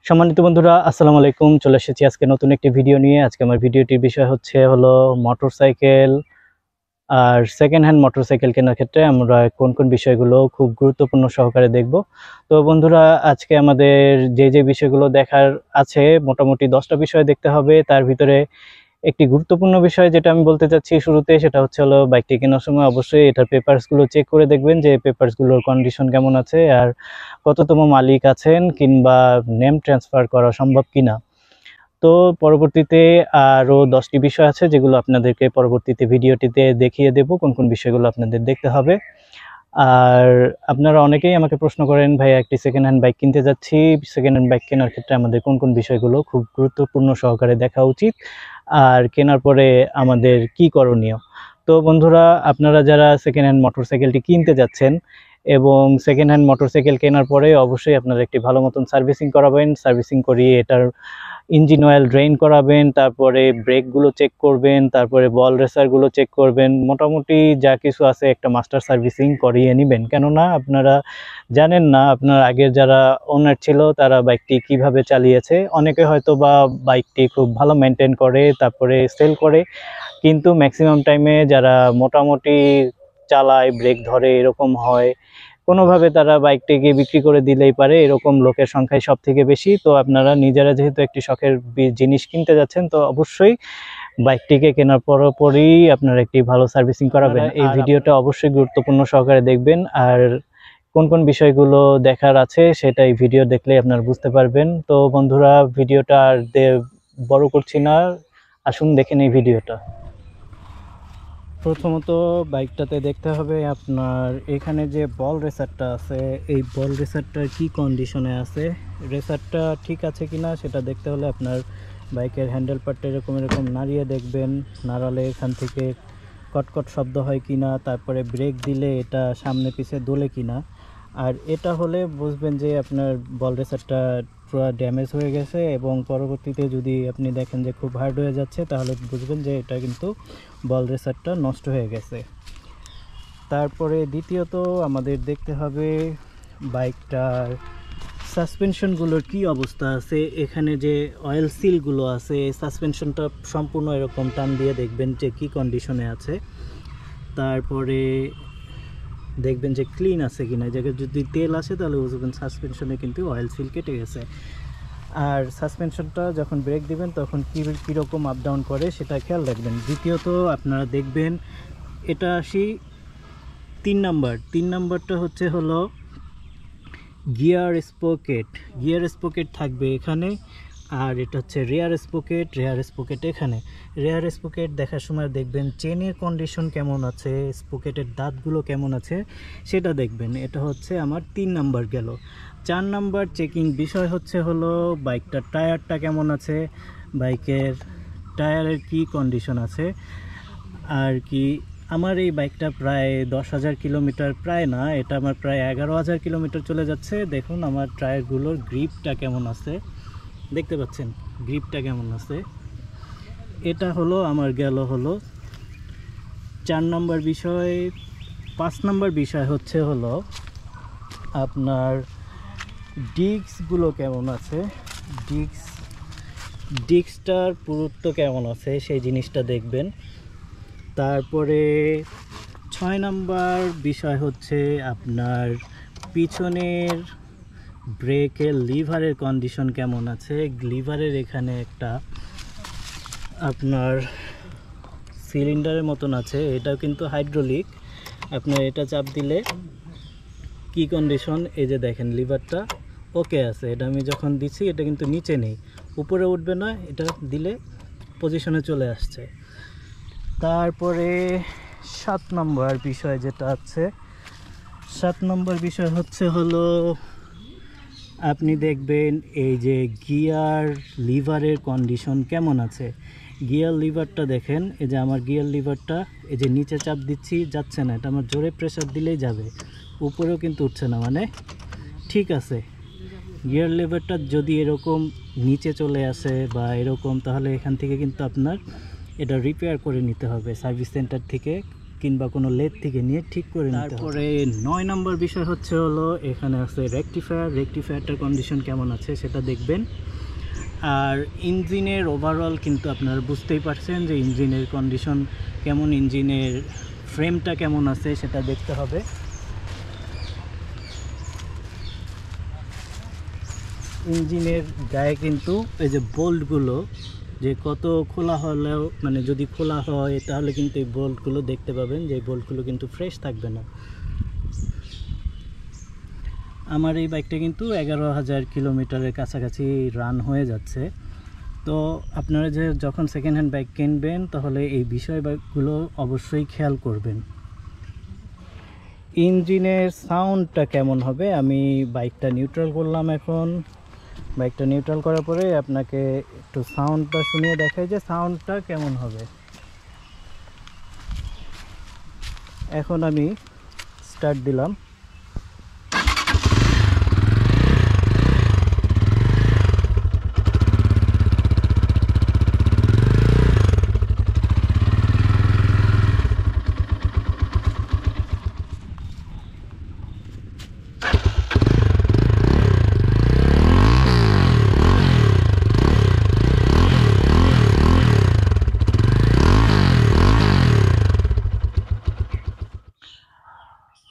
সম্মানিত বন্ধুরা, আসসালামু আলাইকুম। চলে এসেছি আজকে নতুন একটি ভিডিও নিয়ে। আজকে আমার ভিডিওটির বিষয় হলো মোটরসাইকেল আর সেকেন্ড হ্যান্ড মোটরসাইকেল কেনার ক্ষেত্রে আমরা কোন কোন বিষয়গুলো খুব গুরুত্বপূর্ণ সহকারে দেখব। তো বন্ধুরা, আজকে আমাদের যে বিষয়গুলো দেখার আছে, মোটামুটি 10টা বিষয় দেখতে হবে। তার ভিতরে একটি গুরুত্বপূর্ণ বিষয় যেটা আমি বলতে চাচ্ছি শুরুতে, সেটা হলো বাইকটি কেনার সময় অবশ্যই এটার পেপারসগুলো চেক করে দেখবেন যে পেপারসগুলোর কন্ডিশন কেমন আছে আর কততম মালিক আছেন, কিংবা নেম ট্রান্সফার করা সম্ভব কিনা। তো পরবর্তীতে আরও 10টি বিষয় আছে যেগুলো আপনাদেরকে পরবর্তীতে ভিডিওটিতে দেখিয়ে দেব কোন কোন বিষয়গুলো আপনাদের দেখতে হবে। আর আপনারা অনেকেই আমাকে প্রশ্ন করেন, ভাই একটি সেকেন্ড হ্যান্ড বাইক কিনতে যাচ্ছি, সেকেন্ড হ্যান্ড বাইক কেনার ক্ষেত্রে আমাদের কোন কোন বিষয়গুলো খুব গুরুত্বপূর্ণ সহকারে দেখা উচিত আর কেনার পরে আমাদের কি করণীয়। তো বন্ধুরা, আপনারা যারা সেকেন্ড হ্যান্ড মোটরসাইকেলটি কিনতে যাচ্ছেন এবং সেকেন্ড হ্যান্ড মোটরসাইকেল কেনার পরে অবশ্যই আপনারা একটি ভালো মতন সার্ভিসিং করাবেন। সার্ভিসিং করিয়ে এটার ইঞ্জিন অয়েল ড্রেন করাবেন, তারপরে ব্রেকগুলো চেক করবেন, তারপরে বল রেসারগুলো চেক করবেন। মোটামুটি যা কিছু আছে একটা মাস্টার সার্ভিসিং করিয়ে নেবেন, কেননা আপনারা জানেন না আপনার আগের যারা ওনার ছিল তারা বাইকটি কিভাবে চালিয়েছে। অনেকে হয়তো বা বাইকটি খুব ভালো মেনটেন করে তারপরে সেল করে, কিন্তু ম্যাক্সিমাম টাইমে যারা মোটামুটি চালায়, ব্রেক ধরে, এরকম হয় কোনোভাবে তারা বাইকটিকে বিক্রি করে দিলেই পারে, এরকম লোকের সংখ্যাই সব থেকে বেশি। তো আপনারা নিজেরা যেহেতু একটি শখের জিনিস কিনতে যাচ্ছেন, তো অবশ্যই বাইকটিকে কেনার পরপরই আপনারা একটি ভালো সার্ভিসিং করাবেন। এই ভিডিওটা অবশ্যই গুরুত্বপূর্ণ সহকারে দেখবেন, আর কোন কোন বিষয়গুলো দেখার আছে সেটা এই ভিডিও দেখলেই আপনারা বুঝতে পারবেন। তো বন্ধুরা, ভিডিওটা আর বড় করছি না, আসুন দেখেন এই ভিডিওটা। প্রথমত বাইকটাতে দেখতে হবে আপনার এখানে যে বল রেসারটা আছে, এই বল রেসারটার কি কন্ডিশনে আছে, রেসারটা ঠিক আছে কিনা সেটা দেখতে হলে আপনার বাইকের হ্যান্ডেল পার্টটা এরকম নাড়িয়ে দেখবেন। নাড়ালে এখান থেকে কটকট শব্দ হয় কিনা, তারপরে ব্রেক দিলে এটা সামনে পিছে দোলে কিনা। আর এটা হলে বুঝবেন যে আপনার বল রেসারটা পুরো ড্যামেজ হয়ে গেছে, এবং পরবর্তীতে যদি আপনি দেখেন যে খুব হার্ড হয়ে যাচ্ছে, তাহলে বুঝবেন যে এটা কিন্তু বল রেসারটা নষ্ট হয়ে গেছে। তারপরে দ্বিতীয়ত আমাদের দেখতে হবে বাইকটার সাসপেনশনগুলোর কি অবস্থা আছে। এখানে যে অয়েল সিলগুলো আছে, সাসপেনশনটা সম্পূর্ণ এরকম টান দিয়ে দেখবেন যে কি কন্ডিশনে আছে। তারপরে দেখবেন যে ক্লিন আছে কিনা, জায়গায় যদি তেল আসে তাহলে বুঝবেন সাসপেনশনে কিন্তু অয়েল সিল কেটে গেছে। আর সাসপেনশনটা যখন ব্রেক দিবেন তখন কীরকম আপ ডাউন করে সেটা খেয়াল রাখবেন। দ্বিতীয়ত আপনারা দেখবেন, এটা আসি 3 নাম্বারটা হলো গিয়ার স্পকেট থাকবে এখানে, আর এটা হচ্ছে রেয়ার স্পকেট এখানে। রেয়ার স্পকেট দেখার সময় দেখবেন চেনের কন্ডিশন কেমন আছে, স্পকেটের দাঁতগুলো কেমন আছে সেটা দেখবেন। এটা হচ্ছে আমার 3 নাম্বার গেল। 4 নাম্বার চেকিং বিষয় হলো বাইকটার টায়ারটা কেমন আছে, বাইকের টায়ারের কি কন্ডিশন আছে। আর কি, আমার এই বাইকটা প্রায় 10,000 কিলোমিটার, প্রায় না, এটা আমার প্রায় 11,000 কিলোমিটার চলে যাচ্ছে। দেখুন আমার টায়ারগুলোর গ্রিপটা কেমন আছে, দেখতে পাচ্ছেন গ্রিপটা কেমন আছে। এটা হলো আমার গেল 4 নম্বর বিষয়। 5 নম্বর বিষয় হলো আপনার ডিস্কগুলো কেমন আছে, ডিস্কটার পুরুত্ব কেমন আছে সেই জিনিসটা দেখবেন। তারপরে 6 নম্বর বিষয় হচ্ছে আপনার পিছনের ব্রেকের লিভারের কন্ডিশন কেমন আছে। লিভারের এখানে একটা আপনার সিলিন্ডারের মতন আছে, এটাও কিন্তু হাইড্রোলিক। আপনার এটা চাপ দিলে কি কন্ডিশন, এই যে দেখেন লিভারটা ওকে আছে। এটা আমি যখন দিচ্ছি এটা কিন্তু নিচে নেই, উপরে উঠবে না, এটা দিলে পজিশনে চলে আসছে। তারপরে 7 নম্বর বিষয় যেটা আছে, 7 নম্বর বিষয় হলো আপনি দেখবেন এই যে গিয়ার লিভারের কন্ডিশন কেমন আছে। গিয়ার লিভারটা দেখেন, এই যে আমার গিয়ার লিভারটা এই যে নিচে চাপ দিচ্ছি যাচ্ছে না, এটা আমার জোরে প্রেসার দিলেই যাবে, উপরেও কিন্তু উঠছে না, মানে ঠিক আছে। গিয়ার লিভারটা যদি এরকম নিচে চলে আসে বা এরকম, তাহলে এখান থেকে কিন্তু আপনার এটা রিপেয়ার করে নিতে হবে, সার্ভিস সেন্টার থেকে কিংবা কোনো লেদ থেকে নিয়ে ঠিক করে নিতে হবে। তারপরে 9 নম্বর বিষয় হলো এখানে আছে রেকটিফায়ারটার কন্ডিশন কেমন আছে সেটা দেখবেন। আর ইঞ্জিনের ওভারঅল কিন্তু আপনারা বুঝতেই পারছেন যে ইঞ্জিনের কন্ডিশন কেমন, ইঞ্জিনের ফ্রেমটা কেমন আছে সেটা দেখতে হবে। ইঞ্জিনের গায়ে কিন্তু এই যে বোল্টগুলো যে কত খোলা হলেও মানে যদি খোলা হয় তাহলে কিন্তু এই বোল্টগুলো দেখতে পাবেন যে এই বোল্টগুলো কিন্তু ফ্রেশ থাকবে না। আমার এই বাইকটা কিন্তু 11,000 কিলোমিটারের কাছাকাছি রান হয়ে যাচ্ছে। তো আপনারা যে যখন সেকেন্ড হ্যান্ড বাইক কিনবেন তাহলে এই বিষয়গুলো অবশ্যই খেয়াল করবেন। ইঞ্জিনের সাউন্ডটা কেমন হবে, আমি বাইকটা নিউট্রাল করলাম। এখন বাইকটা নিউট্রাল করার পরে আপনাকে একটু সাউন্ডটা শুনিয়ে দেখাই যে সাউন্ডটা কেমন হবে। এখন আমি স্টার্ট দিলাম।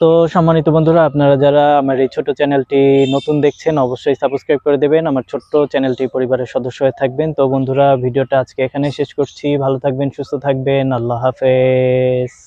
তো সম্মানিত বন্ধুরা, আপনারা যারা আমার এই ছোট চ্যানেলটি নতুন দেখছেন অবশ্যই সাবস্ক্রাইব করে দেবেন, আমার ছোট্ট চ্যানেলটি পরিবারের সদস্য হয়ে থাকবেন। তো বন্ধুরা, ভিডিওটা আজকে এখানে শেষ করছি। ভালো থাকবেন, সুস্থ থাকবেন, আল্লাহ হাফেজ।